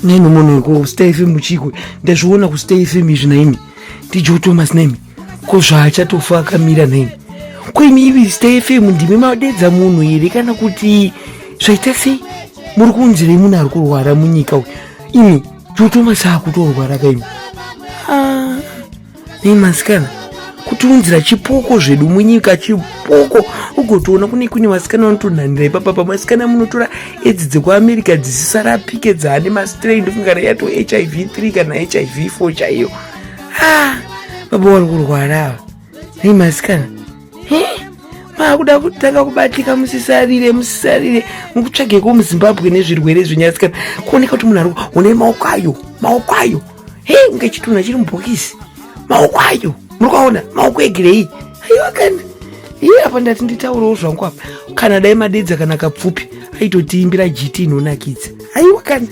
neno munhu ku Star FM chiko ndazviona ku Star FM izvi naimi DJ Thomas naimi ko zvaachatofa akamira naimi kwimi ivi Star FM ndimi madedza munhu here kana kuti zvaita sei muri kunzirei munhu ari kurwara munyika imi DJ Thomas akutorwara kaimi nei masikana kutiunzira chipoko zvedu munyika chipoko ugotoona kune masikana vanotonhanira ipapa pamasikana munotora edzi dzekuamerica dzisisarapike dzaane mastrain ndofungana yato HIV3 kana HIV4 chaiyo baba vari kurwara ava nei masikana makuda kutanga kubatika musisarire mukutsvageko muzimbabwe nezvirwere zvenyasikana kuoneka kuti munhu ari une maoko ayo unge chitunha chiri mubhokisi maoko ayo muri kwaona maoko egirei aiwa kana apa ndati nditaurawo zvangu apa kana dai madedza kana kapfupi aitotiimbira GT inonakidza aiwa kana